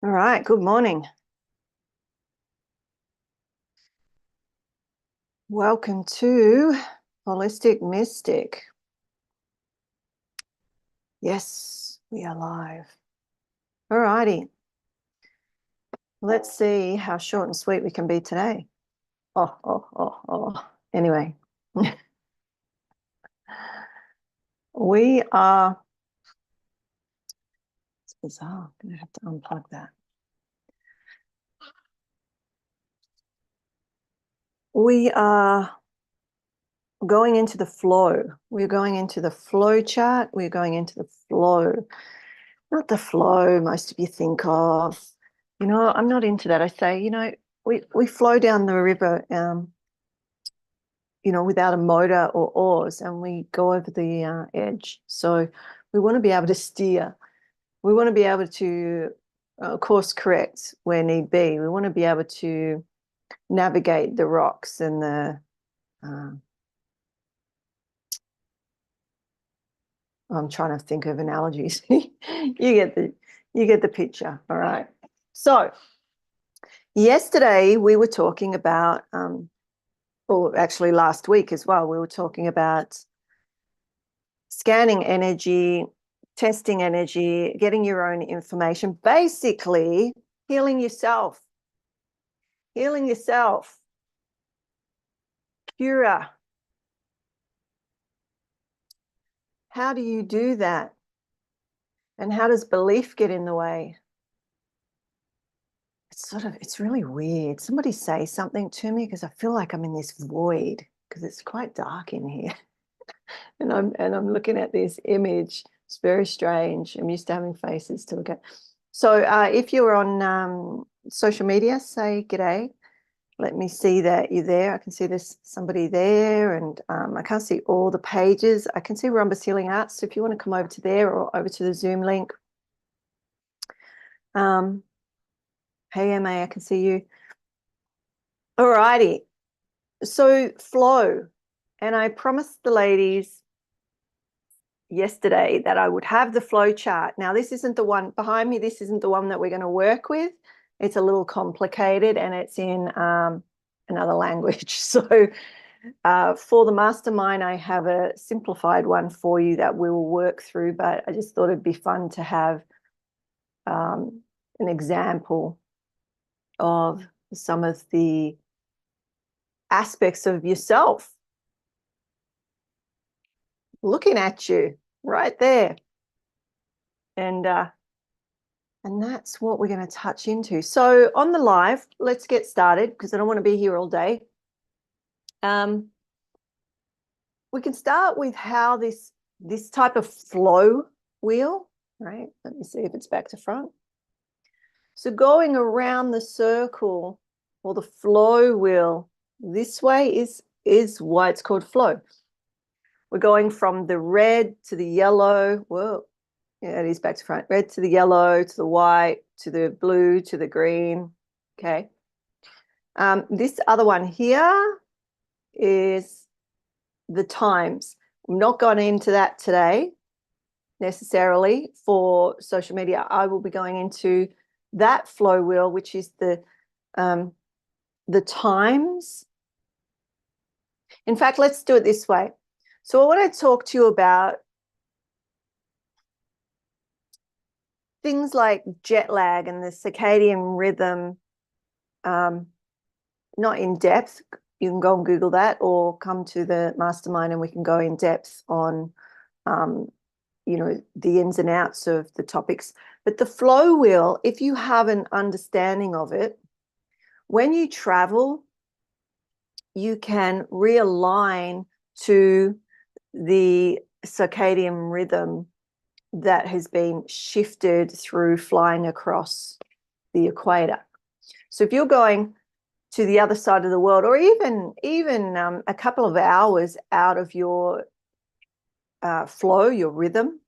All right, good morning. Welcome to Holistic Mystic. Yes, we are live. All righty. Let's see how short and sweet we can be today. Anyway, we are, it's bizarre. I'm going to have to unplug that. We are going into the flow. We're going into the flow chart. We're going into the flow. Not the flow most of you think of. I'm not into that. I say, we flow down the river, without a motor or oars, and we go over the edge. So we want to be able to steer. We want to be able to course correct where need be. We want to be able to navigate the rocks and the I'm trying to think of analogies. You get the picture. All right. So yesterday we were talking about, or actually last week as well, we were talking about scanning energy, testing energy, getting your own information, basically healing yourself. Healing yourself. Cura. How do you do that? And how does belief get in the way? It's really weird. Somebody say something to me, because I feel like I'm in this void, because it's quite dark in here. and I'm looking at this image. It's very strange. I'm used to having faces to look at. So if you're on social media, say g'day. Let me see that you're there. I can see there's somebody there, and I can't see all the pages. I can see Rhombus Healing Arts. So if you want to come over to there or over to the Zoom link. Hey, MA, I can see you. All righty. So flow. And I promised the ladies yesterday that I would have the flow chart. Now, this isn't the one behind me. This isn't the one that we're going to work with. It's a little complicated, and it's in another language. So for the mastermind, I have a simplified one for you that we will work through, but I just thought it'd be fun to have an example of some of the aspects of yourself looking at you right there. And that's what we're going to touch into. So on the live, let's get started, because I don't want to be here all day. We can start with how this type of flow wheel, right? Let me see if it's back to front. So going around the circle, or the flow wheel this way, is why it's called flow. We're going from the red to the yellow. Whoa, yeah, it is back to front. Red to the yellow, to the white, to the blue, to the green. Okay. This other one here is the times. I'm not going into that today necessarily for social media. I will be going into that flow wheel, which is the times. In fact, let's do it this way. So I want to talk to you about things like jet lag and the circadian rhythm, not in depth. You can go and Google that, or come to the mastermind and we can go in depth on, the ins and outs of the topics. But the flow wheel, if you have an understanding of it, when you travel, you can realign to the circadian rhythm that has been shifted through flying across the equator. So if you're going to the other side of the world, or even a couple of hours out of your flow, your rhythm,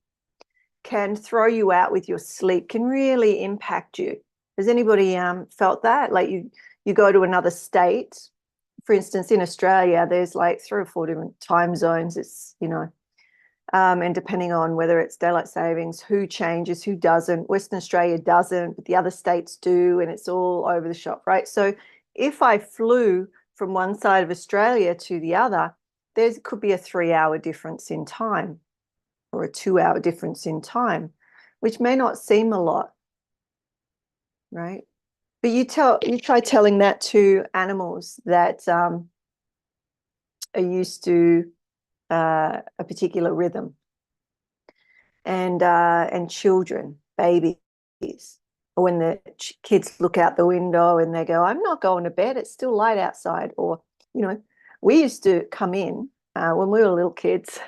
can throw you out with your sleep, can really impact you. Has anybody felt that? Like you go to another state, for instance, in Australia, there's like 3 or 4 different time zones. It's, And depending on whether it's daylight savings, who changes, who doesn't. Western Australia doesn't, but the other states do, and it's all over the shop, right? So if I flew from one side of Australia to the other, there could be a 3-hour difference in time or a 2-hour difference in time, which may not seem a lot, right? But you try telling that to animals that are used to a particular rhythm, and children, babies, or when the kids look out the window and they go, "I'm not going to bed. It's still light outside." Or, we used to come in when we were little kids.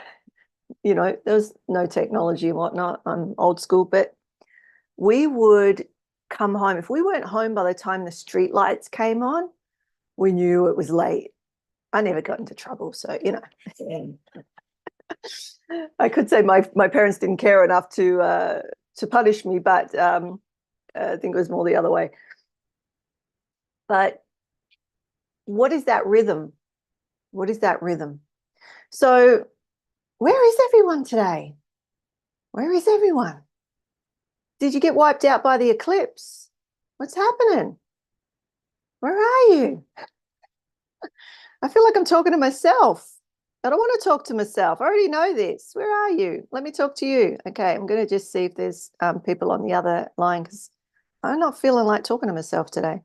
There was no technology and whatnot. I'm old school, but we would come home. If we weren't home by the time the street lights came on, we knew it was late. I never got into trouble, so I could say my parents didn't care enough to punish me, but I think it was more the other way. But what is that rhythm? What is that rhythm? So where is everyone today? Where is everyone? Did you get wiped out by the eclipse? What's happening? Where are you? I feel like I'm talking to myself. I don't want to talk to myself. I already know this. Where are you? Let me talk to you. Okay, I'm going to just see if there's people on the other line, because I'm not feeling like talking to myself today.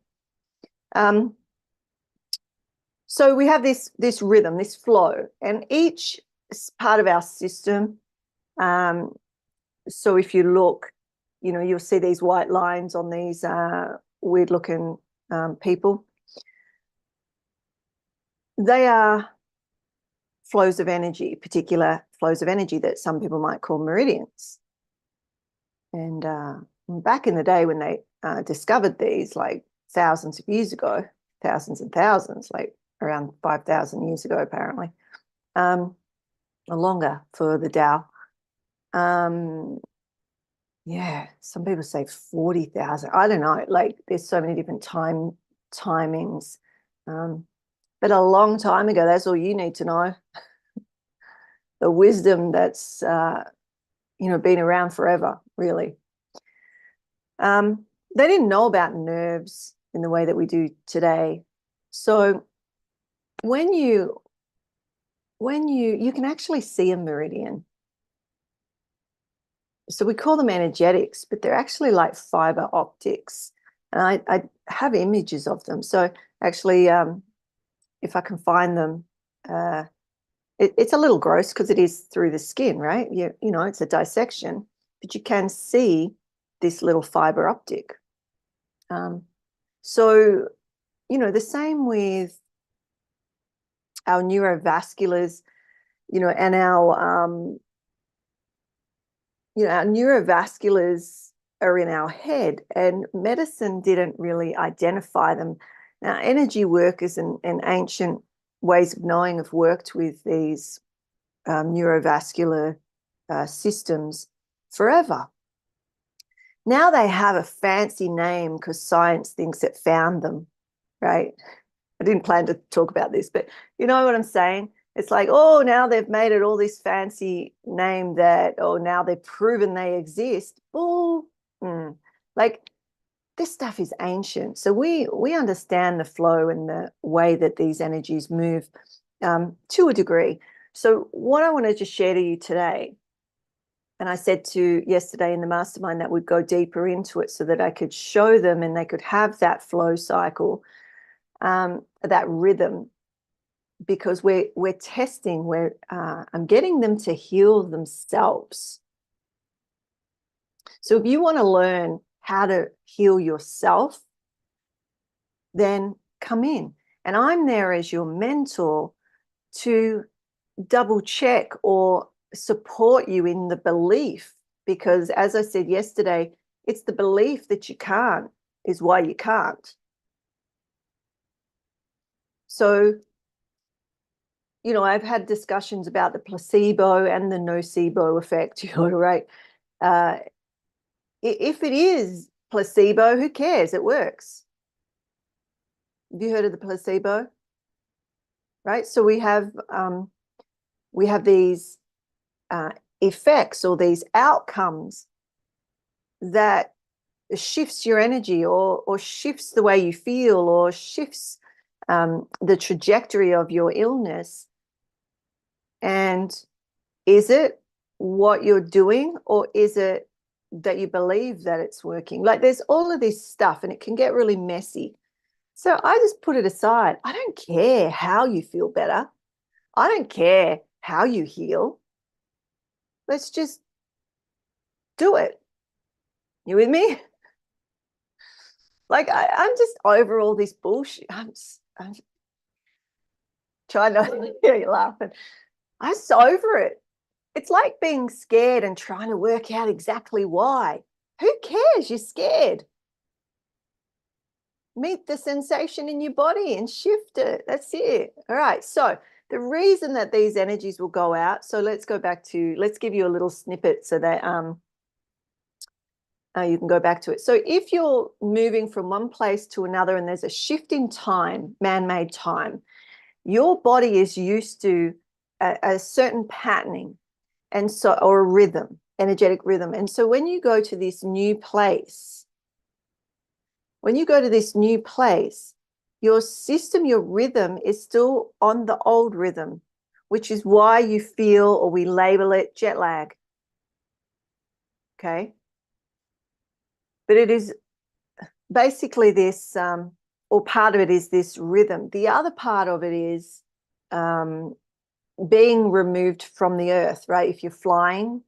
So we have this rhythm, this flow, and each part of our system. So if you look, you'll see these white lines on these weird-looking people. They are flows of energy, particular flows of energy that some people might call meridians. And back in the day when they discovered these, like thousands of years ago, thousands and thousands, like around 5,000 years ago, apparently, or longer for the Tao. Yeah, some people say 40,000. I don't know. Like, there's so many different timings. But a long time ago, that's all you need to know. The wisdom that's been around forever, really. They didn't know about nerves in the way that we do today. So when you can actually see a meridian. So we call them energetics, but they're actually like fiber optics. And I have images of them. So actually, if I can find them, it's a little gross because it is through the skin, right? It's a dissection, but you can see this little fiber optic. So, the same with our neurovasculars, and our neurovasculars are in our head, and medicine didn't really identify them. Now, energy workers and ancient ways of knowing have worked with these neurovascular systems forever. Now they have a fancy name because science thinks it found them, right? I didn't plan to talk about this, but you know what I'm saying? It's like, oh, now they've made it all this fancy name that, oh, now they've proven they exist. Oh, like, this stuff is ancient. So we understand the flow and the way that these energies move to a degree. So what I want to just share to you today, and I said to yesterday in the mastermind that we'd go deeper into it so that I could show them and they could have that flow cycle, that rhythm, because we're testing, I'm getting them to heal themselves. So if you want to learn how to heal yourself, then come in. And I'm there as your mentor to double check or support you in the belief, because as I said yesterday, it's the belief that you can't is why you can't. So, I've had discussions about the placebo and the nocebo effect, right? If it is placebo, who cares? It works. Have you heard of the placebo? Right? So we have these effects or these outcomes that shifts your energy or shifts the way you feel or shifts the trajectory of your illness. And is it what you're doing, or is it that you believe that it's working? Like, there's all of this stuff and it can get really messy. So I just put it aside. I don't care how you feel better. I don't care how you heal. Let's just do it. You with me? Like, I'm just over all this bullshit. I'm trying to hear you laughing. I'm just over it. It's like being scared and trying to work out exactly why. Who cares? You're scared. Meet the sensation in your body and shift it. That's it. All right. So the reason that these energies will go out. So let's go back to, let's give you a little snippet so that you can go back to it. So if you're moving from one place to another and there's a shift in time, man-made time, your body is used to a certain patterning, and so, or a rhythm, energetic rhythm. And so when you go to this new place, your system, your rhythm is still on the old rhythm, which is why you feel, or we label it, jet lag. Okay. But it is basically this, or part of it is this rhythm. The other part of it is being removed from the earth, right? If you're flying.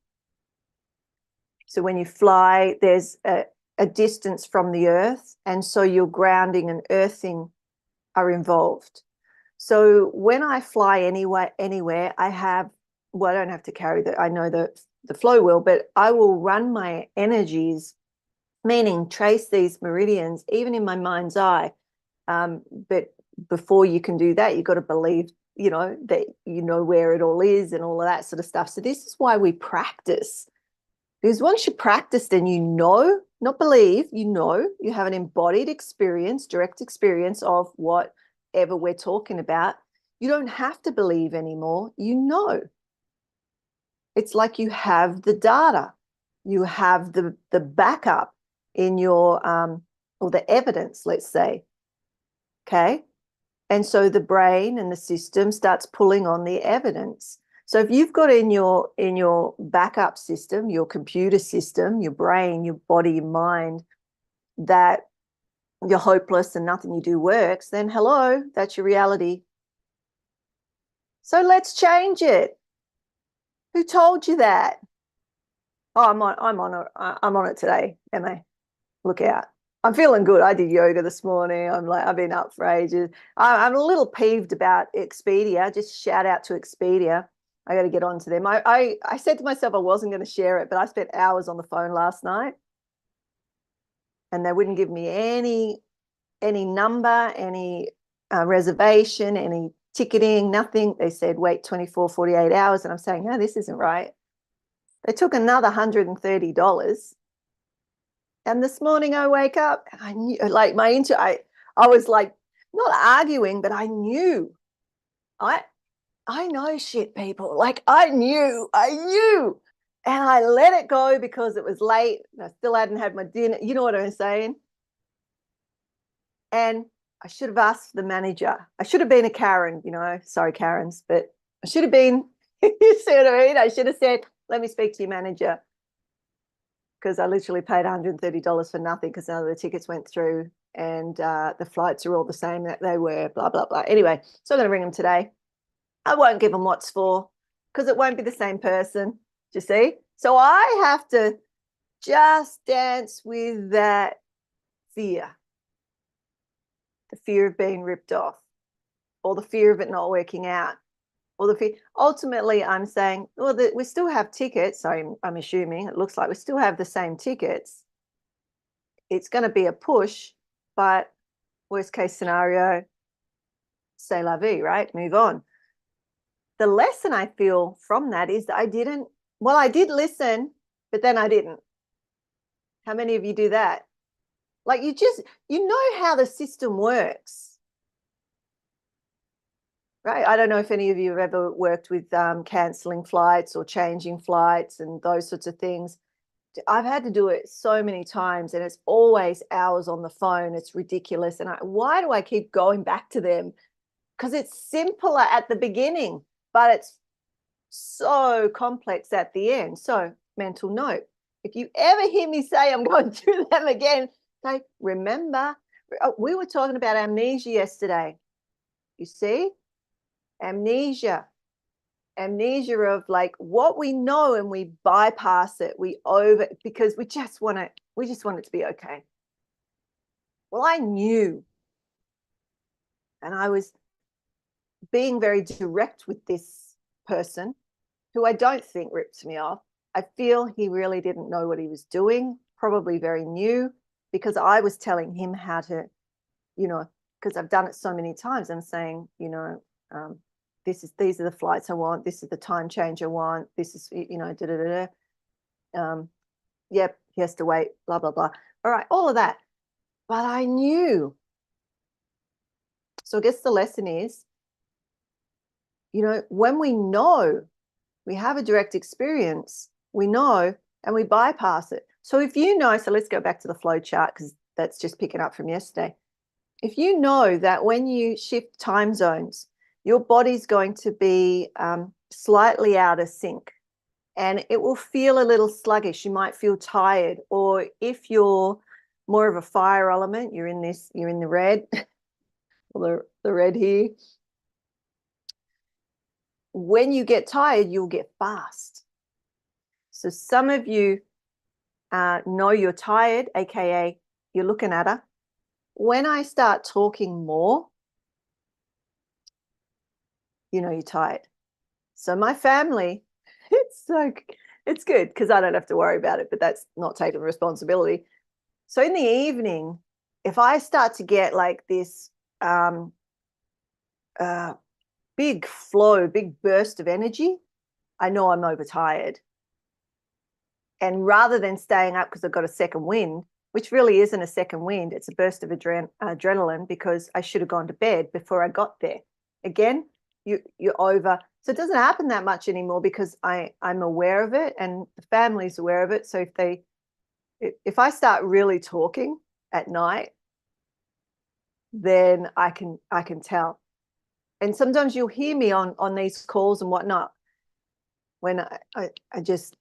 So when you fly, there's a distance from the earth. And so your grounding and earthing are involved. So when I fly anywhere, I have, well, I don't have to carry the, I know the flow will, but I will run my energies, meaning trace these meridians, even in my mind's eye. But before you can do that, you've got to believe, you know, that you know where it all is and all of that sort of stuff. So this is why we practice. Because once you practice, then you know, not believe, you know, you have an embodied experience, direct experience of whatever we're talking about. You don't have to believe anymore. You know. It's like you have the data. You have the backup in your, or the evidence, let's say. Okay. And so the brain and the system starts pulling on the evidence. So if you've got in your backup system, your computer system, your brain, your body, your mind, that you're hopeless and nothing you do works, then hello, that's your reality. So let's change it. Who told you that? Oh, I'm on it today, Emma. Look out. I'm feeling good. I did yoga this morning. I've been up for ages. I'm a little peeved about Expedia. Just shout out to Expedia. I got to get on to them. I said to myself I wasn't going to share it, but I spent hours on the phone last night, and they wouldn't give me any number, any reservation, any ticketing, nothing. They said wait 24, 48 hours, and I'm saying, no, this isn't right. They took another $130. And this morning I wake up and I knew, like I was like not arguing, but I knew. I know shit, people. Like I knew. And I let it go because it was late. I still hadn't had my dinner. You know what I'm saying? And I should have asked the manager. I should have been a Karen, you know. Sorry, Karens, but I should have been, you see what I mean? I should have said, let me speak to your manager. Because I literally paid $130 for nothing because none of the tickets went through, and the flights are all the same that they were, blah, blah, blah. Anyway, so I'm going to ring them today. I won't give them what's for because it won't be the same person, do you see? So I have to just dance with that fear, the fear of being ripped off, or the fear of it not working out, or the fear. Ultimately, I'm saying, well, we still have tickets. So I'm assuming it looks like we still have the same tickets. It's going to be a push, but worst case scenario, c'est la vie, right? Move on. The lesson I feel from that is that I did listen, but then I didn't. How many of you do that? Like you know how the system works. right? I don't know if any of you have ever worked with cancelling flights or changing flights and those sorts of things. I've had to do it so many times, and it's always hours on the phone. It's ridiculous. And why do I keep going back to them? Because it's simpler at the beginning, but it's so complex at the end. So, mental note, if you ever hear me say I'm going through them again, say, remember, we were talking about amnesia yesterday. You see? Amnesia of like what we know, and we bypass it. Because we just want it to be okay. Well, I knew, and I was being very direct with this person who I don't think ripped me off. I feel he really didn't know what he was doing, probably very new, because I was telling him how to, because I've done it so many times. I'm saying, these are the flights I want. This is the time change I want. This is, yep, he has to wait, blah, blah, blah. All right, all of that. But I knew. So I guess the lesson is, when we know, we have a direct experience, we know, and we bypass it. So if so let's go back to the flow chart, because that's just picking up from yesterday. If you know that when you shift time zones, your body's going to be slightly out of sync, and it will feel a little sluggish. You might feel tired, or if you're more of a fire element, you're in the red, or the red here. When you get tired, you'll get fast. So some of you know you're tired, aka you're looking at her. When I start talking more, you're tired. So my family, it's good because I don't have to worry about it, but that's not taking responsibility. So in the evening, if I start to get like this big flow, big burst of energy, I know I'm overtired. And rather than staying up because I've got a second wind, which really isn't a second wind, it's a burst of adrenaline, because I should have gone to bed before I got there. Again, you're over. So it doesn't happen that much anymore because I'm aware of it, and the family's aware of it. So if I start really talking at night, then I can tell. And sometimes you'll hear me on these calls and whatnot when I just,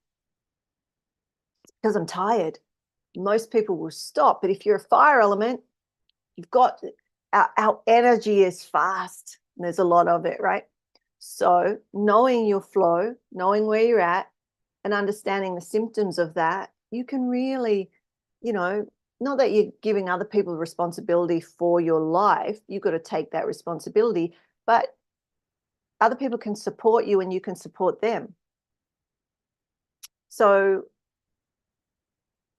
because I'm tired. Most people will stop. But if you're a fire element, you've got our energy is fast. And there's a lot of it, right? So knowing your flow, knowing where you're at, and understanding the symptoms of that, you can really, not that you're giving other people responsibility for your life. You've got to take that responsibility, but other people can support you and you can support them. So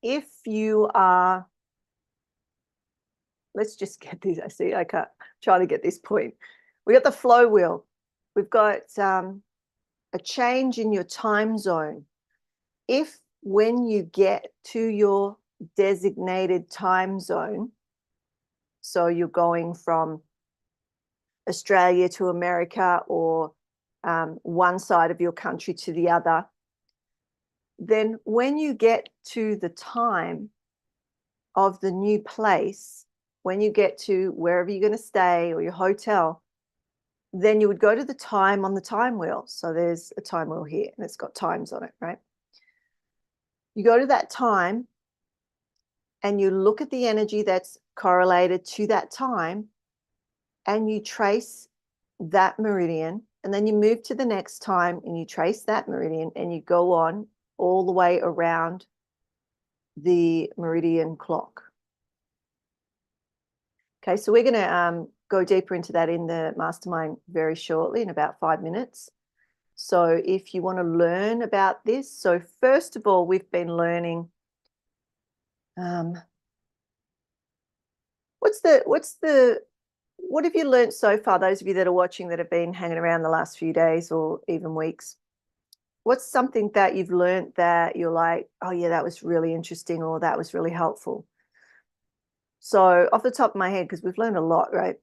if you are, let's just get this. I see, I can't try to get this point. We got the flow wheel. We've got a change in your time zone. If when you get to your designated time zone, so you're going from Australia to America, or one side of your country to the other, then when you get to the time of the new place, when you get to wherever you're going to stay or your hotel, then you would go to the time on the time wheel. So there's a time wheel here and it's got times on it, right? You go to that time and you look at the energy that's correlated to that time, and you trace that meridian, and then you move to the next time and you trace that meridian, and you go on all the way around the meridian clock. Okay, so we're going to go deeper into that in the mastermind very shortly, in about 5 minutes. So if you want to learn about this, so first of all, we've been learning what have you learned so far, those of you that are watching that have been hanging around the last few days or even weeks? What's something that you've learned that you're like, oh yeah, that was really interesting, or that was really helpful? So off the top of my head, because we've learned a lot, right?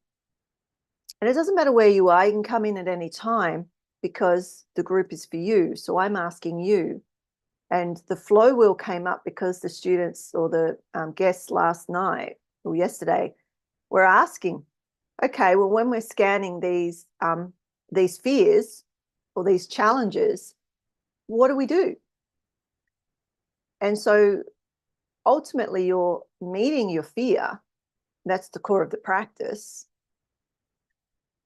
And it doesn't matter where you are, you can come in at any time because the group is for you. So I'm asking you. And the flow wheel came up because the students or the guests last night or yesterday were asking, okay, well, when we're scanning these fears or these challenges, what do we do? And so ultimately you're meeting your fear. That's the core of the practice.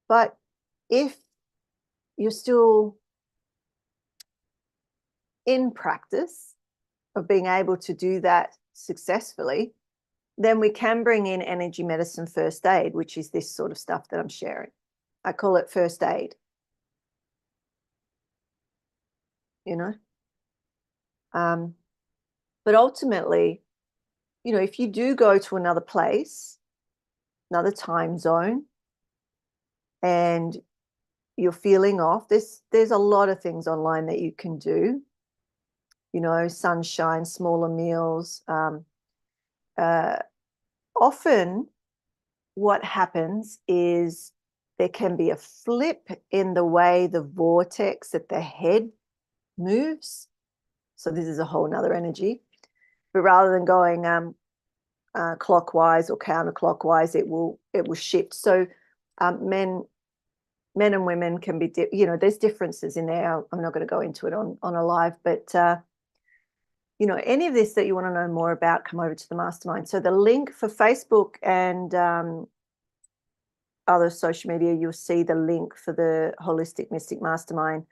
But if you're still in practice of being able to do that successfully, then we can bring in energy medicine first aid, which is this sort of stuff that I'm sharing. I call it first aid, you know. But ultimately, you know, if you do go to another place, another time zone, and you're feeling off, there's a lot of things online that you can do, you know, sunshine, smaller meals. Often what happens is there can be a flip in the way the vortex at the head moves. So this is a whole nother energy. But rather than going clockwise or counterclockwise, it will shift. So men and women can be, you know, there's differences in there. I'm not going to go into it on a live, but you know, any of this that you want to know more about, come over to the mastermind. So the link for Facebook and other social media, you'll see the link for the Holistic Mystic Mastermind.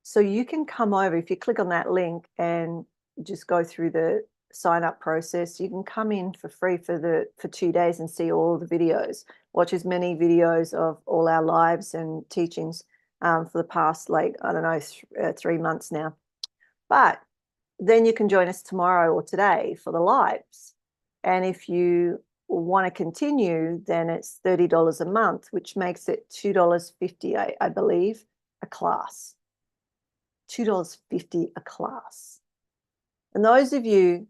So you can come over, if you click on that link and just go through the sign up process, you can come in for free for 2 days and see all the videos, watch as many videos of all our lives and teachings for the past, like, I don't know, 3 months now. But then you can join us tomorrow or today for the lives. And if you want to continue, then it's $30 a month, which makes it $2.50, I believe, a class. $2.50 a class. And those of you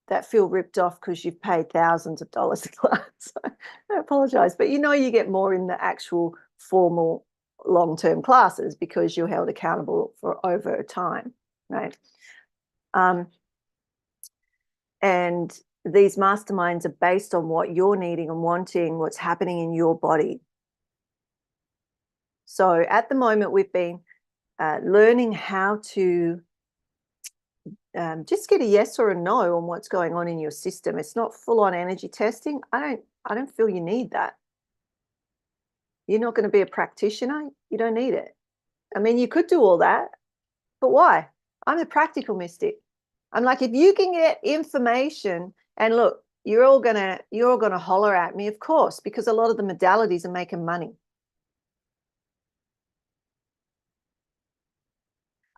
that feel ripped off because you've paid thousands of dollars a class, I apologize, but you know you get more in the actual formal long-term classes because you're held accountable for over time, right? And these masterminds are based on what you're needing and wanting, what's happening in your body. So at the moment, we've been learning how to just get a yes or a no on what's going on in your system. It's not full-on energy testing. I don't feel you need that. You're not going to be a practitioner. You don't need it. I mean, you could do all that, but why? I'm a practical mystic. I'm like, if you can get information, and look, you're all gonna holler at me, of course, because a lot of the modalities are making money.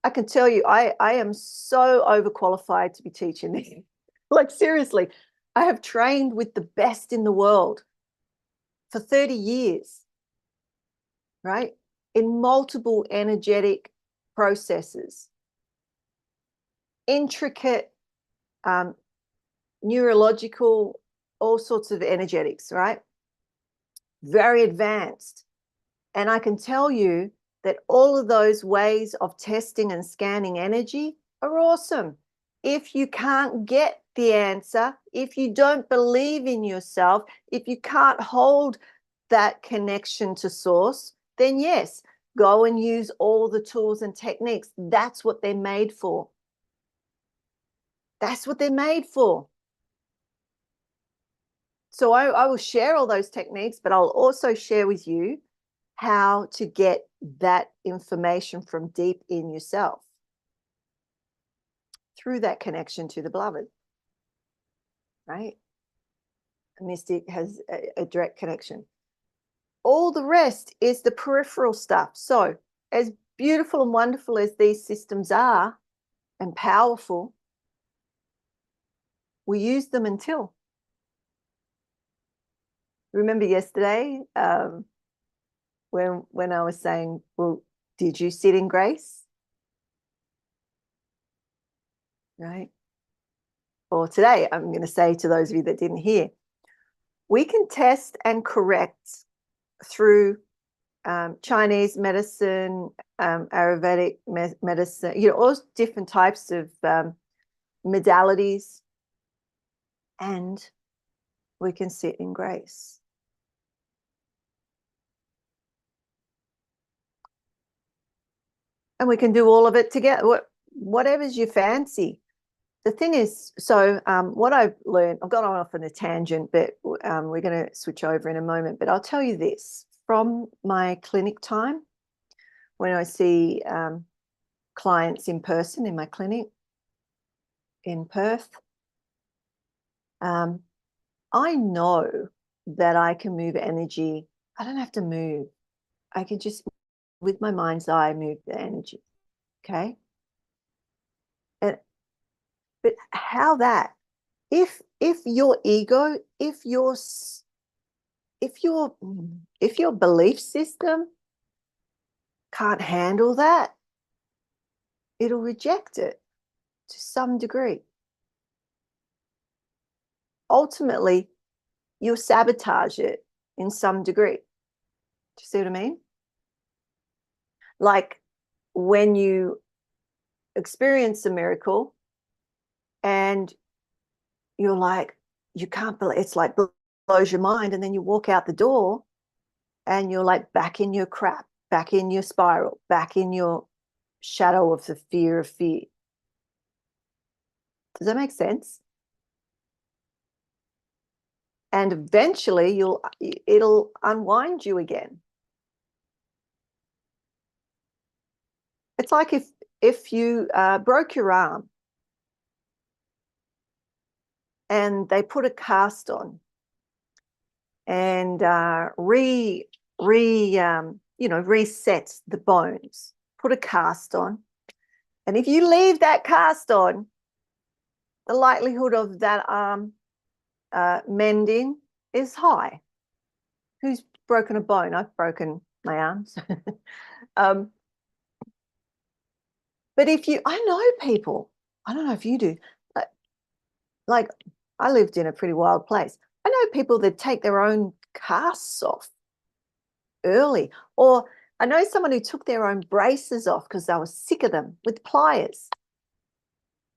I can tell you, I am so overqualified to be teaching this. Like, seriously, I have trained with the best in the world for 30 years, right? In multiple energetic processes, intricate, neurological, all sorts of energetics, right? Very advanced. And I can tell you that all of those ways of testing and scanning energy are awesome. If you can't get the answer, if you don't believe in yourself, if you can't hold that connection to source, then yes, go and use all the tools and techniques. That's what they're made for. That's what they're made for. So I will share all those techniques, but I'll also share with you how to get that information from deep in yourself through that connection to the beloved, right? A mystic has a direct connection. All the rest is the peripheral stuff. So as beautiful and wonderful as these systems are and powerful, we use them until. Remember yesterday when I was saying, well, did you sit in grace? Right? Or today, I'm going to say to those of you that didn't hear, we can test and correct through Chinese medicine, Ayurvedic medicine, you know, all different types of modalities, and we can sit in grace. And we can do all of it together, whatever's your fancy. The thing is, so what I've learned, I've gone off on a tangent, but we're going to switch over in a moment. But I'll tell you this, from my clinic time, when I see clients in person in my clinic in Perth, I know that I can move energy. I don't have to move. I can just, with my mind's eye, move the energy. Okay. But how that, if your ego, if your belief system can't handle that, it'll reject it to some degree. Ultimately, you'll sabotage it in some degree. Do you see what I mean? Like when you experience a miracle and you're like, you can't believe, it's like blows your mind, and then you walk out the door and you're like back in your crap, back in your spiral, back in your shadow of the fear of fear. Does that make sense? And eventually it'll unwind you again. It's like if you broke your arm and they put a cast on and resets the bones, put a cast on, and if you leave that cast on, the likelihood of that arm mending is high. Who's broken a bone? I've broken my arms. But I know people, I don't know if you do, like I lived in a pretty wild place. I know people that take their own casts off early, or I know someone who took their own braces off because they were sick of them with pliers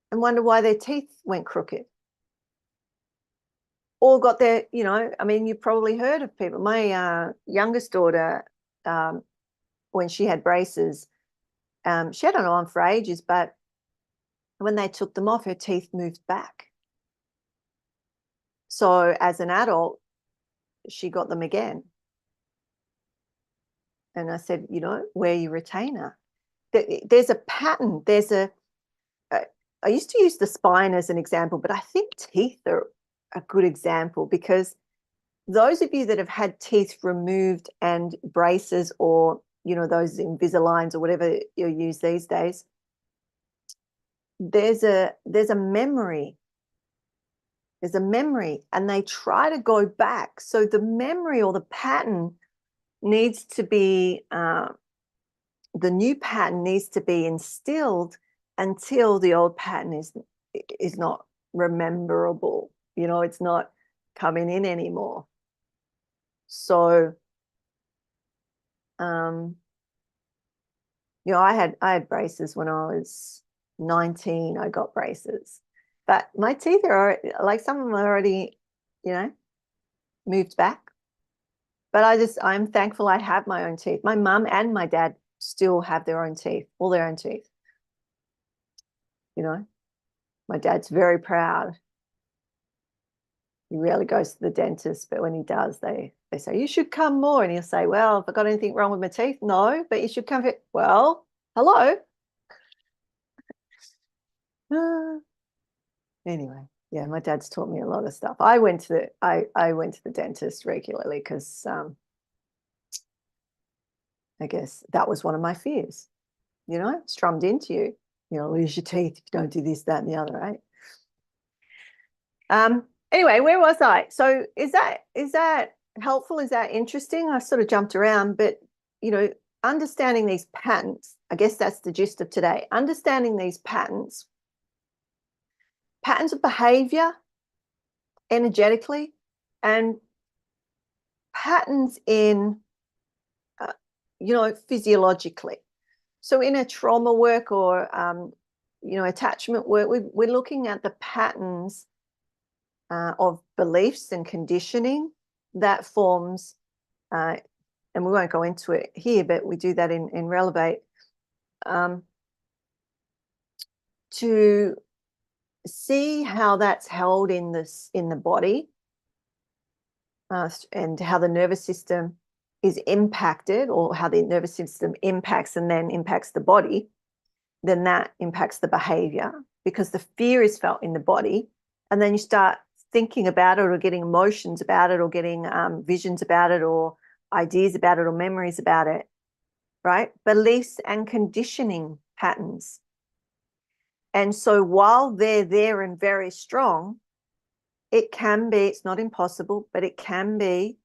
and wonder why their teeth went crooked. Or got their, I mean, you've probably heard of people. My youngest daughter, when she had braces, she had them on for ages, but when they took them off, her teeth moved back. So as an adult, she got them again. And I said, wear your retainer. There's a pattern. I used to use the spine as an example, but I think teeth are a good example, because those of you that have had teeth removed and braces, or, those Invisaligns or whatever you use these days, there's a memory. There's a memory, and they try to go back. So the memory or the pattern needs to be, the new pattern needs to be instilled until the old pattern is not rememberable. It's not coming in anymore. So, I had braces when I was 19. I got braces, but my teeth are like, some of them are already, moved back. But I'm thankful I have my own teeth. My mum and my dad still have their own teeth, all their own teeth. My dad's very proud. He rarely goes to the dentist, but when he does, they say, you should come more. And he'll say, well, have I got anything wrong with my teeth? No, but you should come here. Well, hello. Anyway, yeah, my dad's taught me a lot of stuff. I went to the dentist regularly because I guess that was one of my fears, strummed into you, lose your teeth if you don't do this, that, and the other, right? Anyway, where was I? So is that helpful? Is that interesting? I sort of jumped around, but understanding these patterns, I guess that's the gist of today. Understanding these patterns of behavior energetically, and patterns in physiologically. So in a trauma work or, attachment work, we're looking at the patterns of beliefs and conditioning that forms, and we won't go into it here, but we do that in Relevate, to see how that's held in the body, and how the nervous system is impacted, or how the nervous system impacts and then impacts the body. Then that impacts the behavior, because the fear is felt in the body, and then you start thinking about it, or getting emotions about it, or getting visions about it, or ideas about it, or memories about it, right? Beliefs and conditioning patterns. And so while they're there and very strong, it can be, it's not impossible, but it can be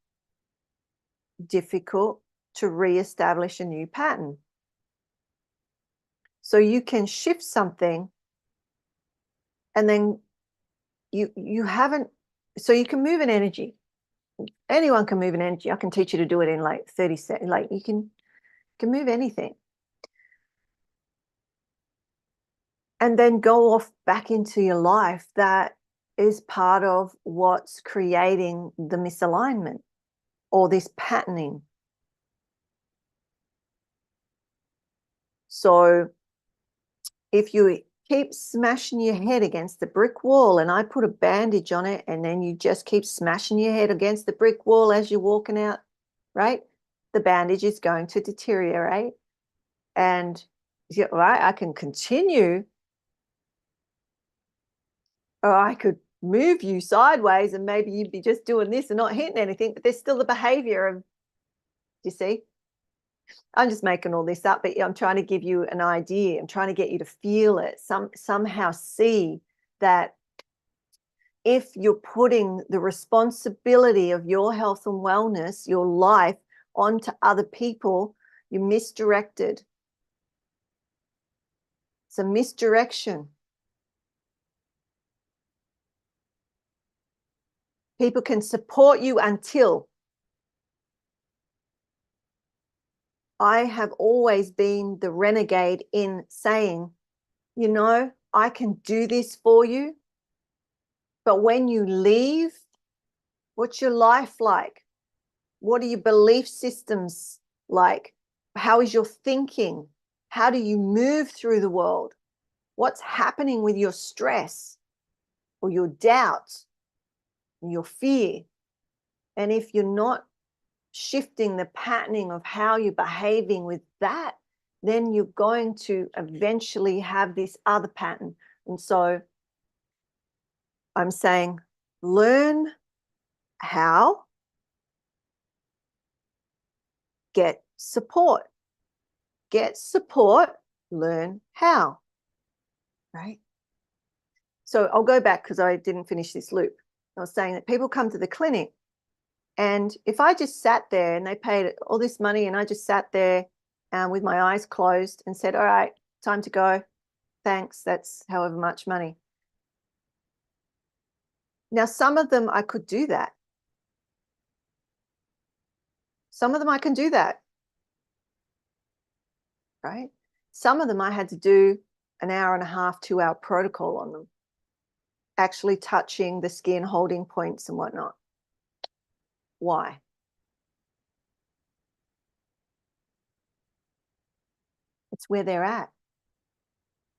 difficult to reestablish a new pattern. So you can shift something, and then you haven't, so you can move an energy. Anyone can move an energy. I can teach you to do it in like 30 seconds. Like you can move anything. And then go off back into your life that is part of what's creating the misalignment or this patterning. So if you keep smashing your head against the brick wall, and I put a bandage on it, and then you just keep smashing your head against the brick wall as you're walking out, right? The bandage is going to deteriorate. And right, I can continue, or I could move you sideways and maybe you'd be just doing this and not hitting anything, but there's still the behavior of, you see? I'm just making all this up, but I'm trying to give you an idea. I'm trying to get you to feel it, somehow see that if you're putting the responsibility of your health and wellness, your life, onto other people, you're misdirected. It's a misdirection. People can support you until. I have always been the renegade in saying, I can do this for you. But when you leave, what's your life like? What are your belief systems like? How is your thinking? How do you move through the world? What's happening with your stress or your doubts, your fear? And if you're not shifting the patterning of how you're behaving with that, then you're going to eventually have this other pattern. And so I'm saying, learn how, get support, learn how, right? So I'll go back because I didn't finish this loop. I was saying that people come to the clinic, and if I just sat there and they paid all this money and I just sat there with my eyes closed and said, all right, time to go. Thanks. That's however much money. Now, some of them I could do that. Some of them I can do that, right? Some of them I had to do an hour and a half, 2-hour protocol on them, actually touching the skin, holding points and whatnot. Why? It's where they're at.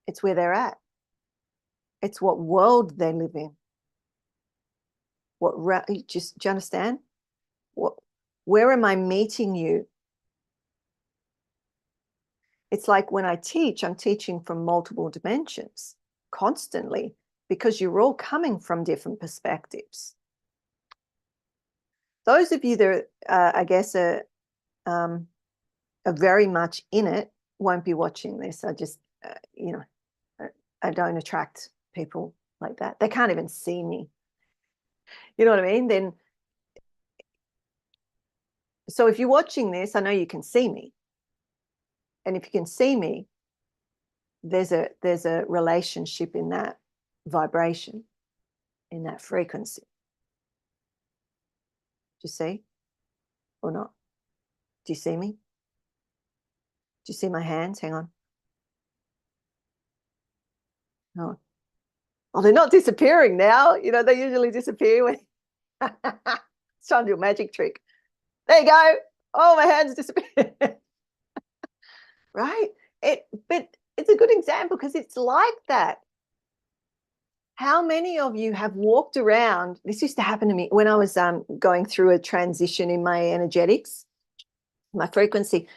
It's where they're at. It's what world they live in. Do you understand? Where am I meeting you? It's like when I teach, I'm teaching from multiple dimensions constantly, because you're all coming from different perspectives. Those of you that I guess are very much in it won't be watching this. I just, I don't attract people like that. They can't even see me. You know what I mean? Then, so if you're watching this, I know you can see me. And if you can see me, there's a relationship in that vibration, in that frequency. Do you see or not? Do you see me? you see my hands? Hang on. Oh, well, they're not disappearing now. You know, they usually disappear when it's trying to do a magic trick. There you go. Oh, my hands disappeared. Right? But it's a good example because it's like that. How many of you have walked around? This used to happen to me when I was going through a transition in my energetics, my frequency.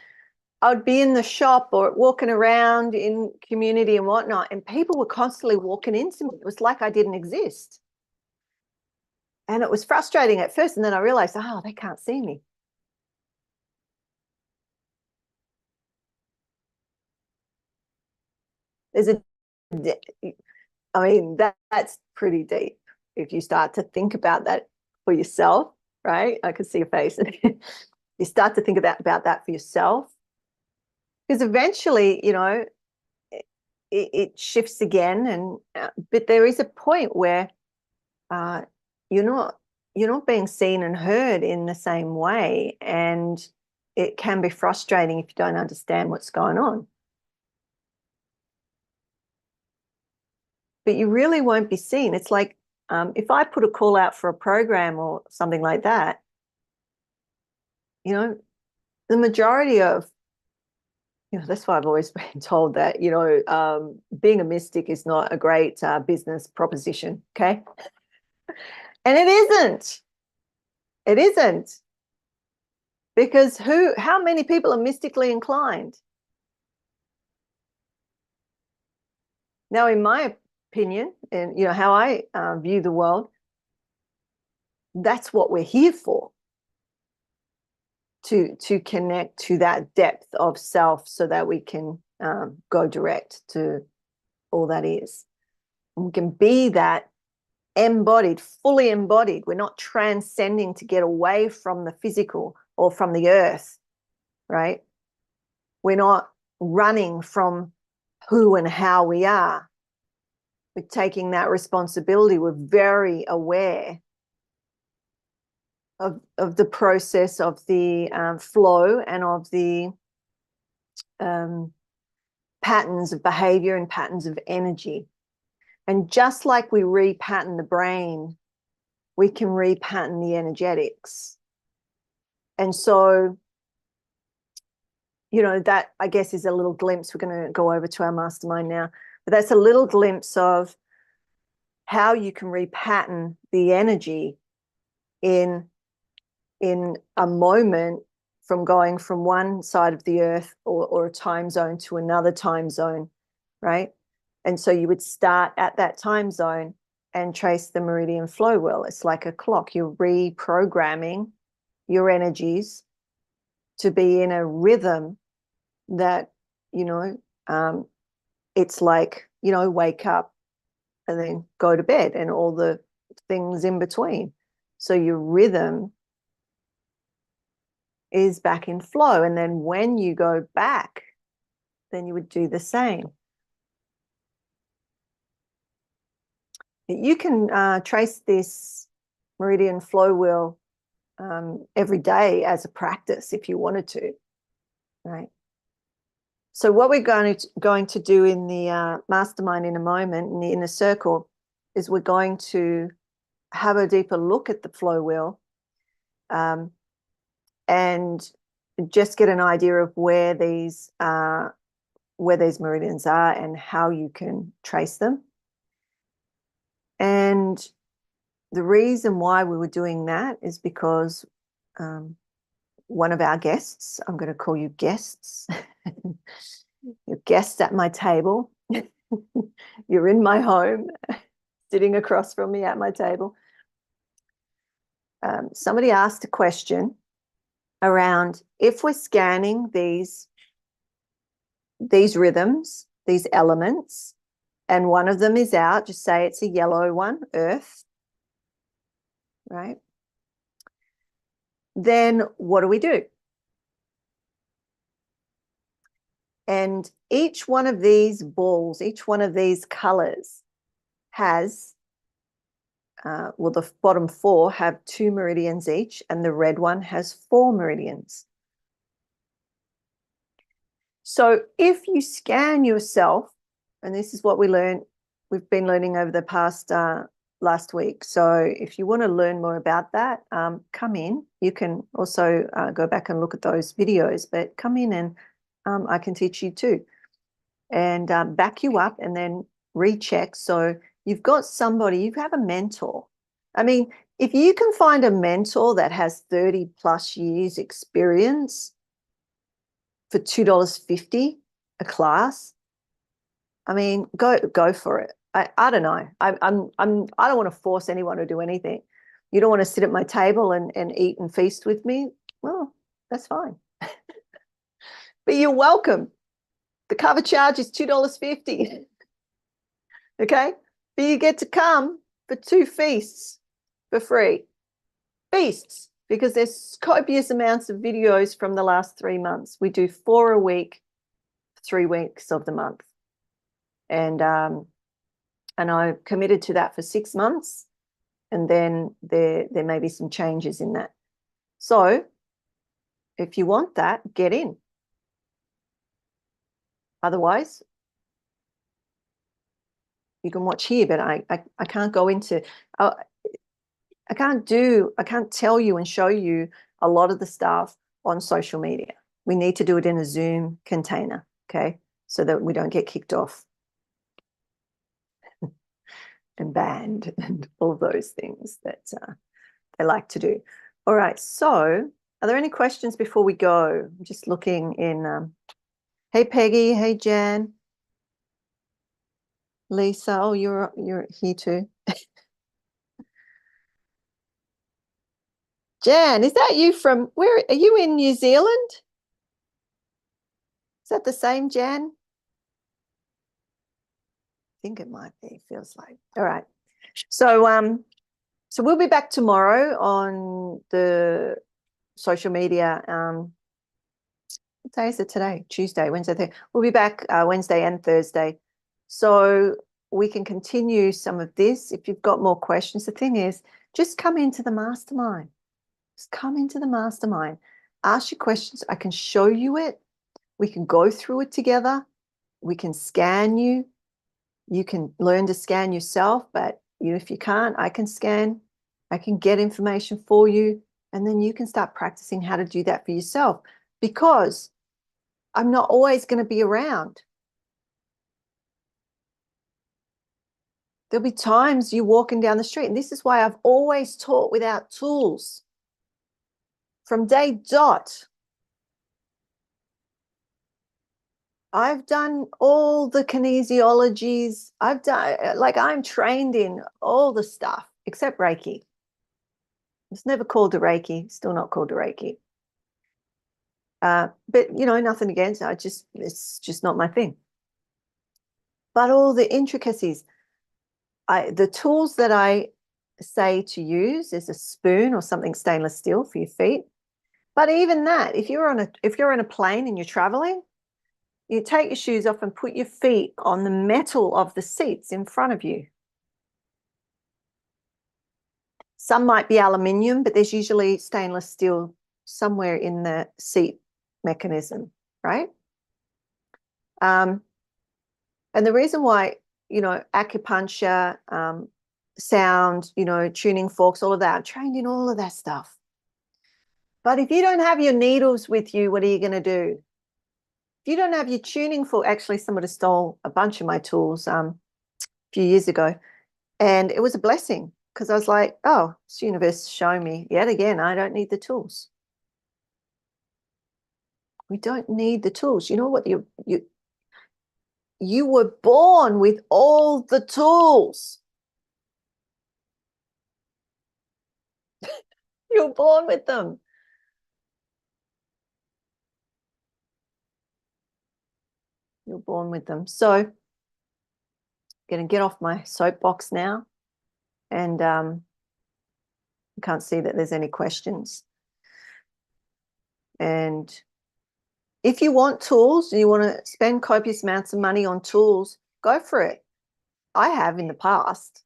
I would be in the shop or walking around in community and whatnot, and people were constantly walking into me. It was like I didn't exist. And it was frustrating at first. And then I realized, oh, they can't see me. There's a, I mean, that's pretty deep. If you start to think about that for yourself, right? I can see your face. You start to think about that for yourself. Because eventually, you know, it shifts again. And but there is a point where you're not being seen and heard in the same way, and it can be frustrating if you don't understand what's going on. But you really won't be seen. It's like if I put a call out for a program or something like that, you know, the majority of, you know, that's why I've always been told that, you know, being a mystic is not a great business proposition. Okay. And it isn't. It isn't. Because how many people are mystically inclined? Now, in my opinion, and you know how I view the world, that's what we're here for. To connect to that depth of self so that we can go direct to all that is. And we can be that embodied, fully embodied. We're not transcending to get away from the physical or from the earth, right? We're not running from who and how we are. We're taking that responsibility. We're very aware of the process, of the flow, and of the patterns of behavior and patterns of energy. And just like we repattern the brain, we can repattern the energetics. And so, you know, that I guess is a little glimpse. We're going to go over to our mastermind now, but that's a little glimpse of how you can repattern the energy in a moment, from going from one side of the earth or a time zone to another time zone, right? And so you would start at that time zone and trace the meridian flow wheel. It's like a clock. You're reprogramming your energies to be in a rhythm that, you know, it's like, you know, wake up and then go to bed and all the things in between. So your rhythm is back in flow. And then when you go back, then you would do the same. You can trace this meridian flow wheel every day as a practice if you wanted to, right? So what we're going to do in the mastermind in a moment, in the inner circle, is we're going to have a deeper look at the flow wheel and just get an idea of where these meridians are and how you can trace them. And the reason why we were doing that is because one of our guests, I'm going to call you guests, you're guests at my table, you're in my home, sitting across from me at my table. Somebody asked a question around, if we're scanning these rhythms, these elements, and one of them is out, just say it's a yellow one, earth, right? Then what do we do? And each one of these balls, each one of these colors has, well, the bottom four have 2 meridians each, and the red one has 4 meridians. So if you scan yourself, and this is what we've been learning over the past last week. So if you want to learn more about that, come in. You can also go back and look at those videos, but come in and I can teach you too, and back you up and then recheck. So you've got somebody, you have a mentor. I mean, if you can find a mentor that has 30 plus years experience for $2.50 a class, I mean, go for it. I don't know. I don't want to force anyone to do anything. You don't want to sit at my table and eat and feast with me? Well, that's fine. But you're welcome. The cover charge is $2.50. Okay? But you get to come for 2 feasts for free. Feasts, because there's copious amounts of videos from the last 3 months. We do 4 a week, 3 weeks of the month. And I committed to that for 6 months, and then there may be some changes in that. So if you want that, get in. Otherwise, you can watch here, but I can't go into, I can't tell you and show you a lot of the stuff on social media. We need to do it in a Zoom container, okay, so that we don't get kicked off and banned and all of those things that they like to do. All right, so are there any questions before we go? I'm just looking in. Hey, Peggy. Hey, Jan. Lisa. Oh, you're here too. Jan, is that you from, where are you, in New Zealand? Is that the same Jan? I think it might be, feels like. All right. So we'll be back tomorrow on the social media. What day is it today? Tuesday, Wednesday, Thursday. We'll be back Wednesday and Thursday. So we can continue some of this. If you've got more questions, the thing is, just come into the mastermind. Just come into the mastermind. Ask your questions. I can show you it. We can go through it together. We can scan you. You can learn to scan yourself, but if you can't, I can scan. I can get information for you, and then you can start practicing how to do that for yourself, because I'm not always going to be around. There'll be times you're walking down the street, and this is why I've always taught without tools. From day dot, I've done all the kinesiologies. I'm trained in all the stuff except Reiki. It's never called a Reiki, still not called a Reiki. But, nothing against it. It's just not my thing. But all the intricacies, the tools that I say to use is a spoon or something stainless steel for your feet. But even that, if you're on a plane and you're traveling, you take your shoes off and put your feet on the metal of the seats in front of you. Some might be aluminium, but there's usually stainless steel somewhere in the seat mechanism, right? And the reason why, acupuncture, sound, tuning forks, all of that, I'm trained in all of that stuff. But if you don't have your needles with you, what are you going to do? If you don't have your tuning fork, actually somebody stole a bunch of my tools a few years ago, and it was a blessing, because I was like, oh, this universe showing me yet again, I don't need the tools. We don't need the tools. You know what? You were born with all the tools. You're born with them. You're born with them. So I'm going to get off my soapbox now, and I can't see that there's any questions. And if you want tools and you want to spend copious amounts of money on tools, go for it. I have in the past.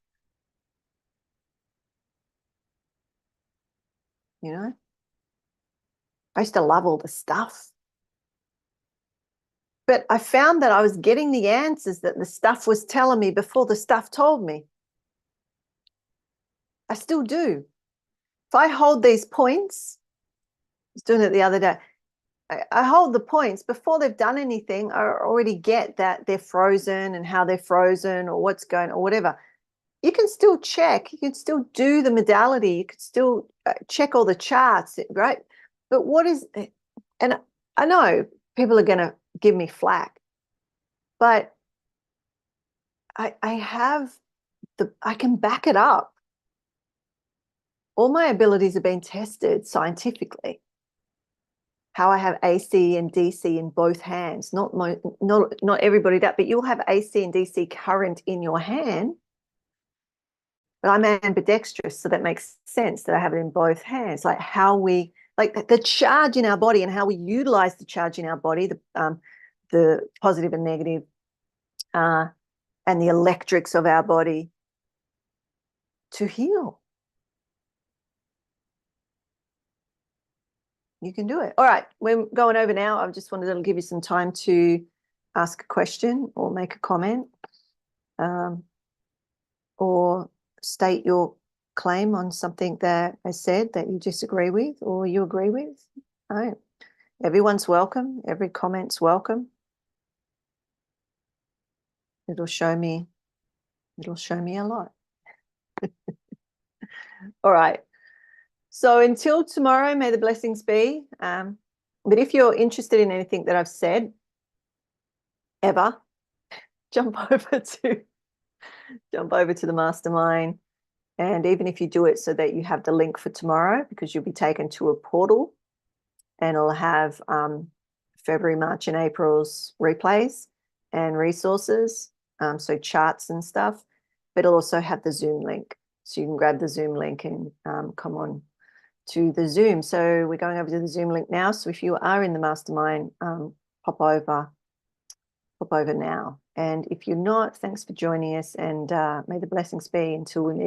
I used to love all the stuff. But I found that I was getting the answers that the stuff was telling me before the stuff told me. I still do. If I hold these points, I was doing it the other day, I hold the points before they've done anything. I already get that they're frozen and how they're frozen or what's going or whatever. You can still check. You can still do the modality. You can still check all the charts, right? But what is, and I know people are going to give me flack, but I have I can back it up. All my abilities have been tested scientifically. How I have AC and DC in both hands. Not everybody does, but you'll have AC and DC current in your hand. But I'm ambidextrous, so that makes sense that I have it in both hands. Like the charge in our body and how we utilize the charge in our body, the positive and negative, and the electrics of our body to heal. You can do it. All right, we're going over now. I just wanted to give you some time to ask a question or make a comment, or state your claim on something that I said that you disagree with or you agree with. All right. Everyone's welcome. Every comment's welcome. It'll show me a lot. All right. So until tomorrow, may the blessings be. But if you're interested in anything that I've said, ever, jump over to the mastermind. And even if you do it so that you have the link for tomorrow, because you'll be taken to a portal and it'll have February, March, and April's replays and resources, so charts and stuff, but it'll also have the Zoom link. So you can grab the Zoom link and come on to the Zoom. So we're going over to the Zoom link now. So if you are in the mastermind, pop over now. And if you're not, thanks for joining us, and may the blessings be until we meet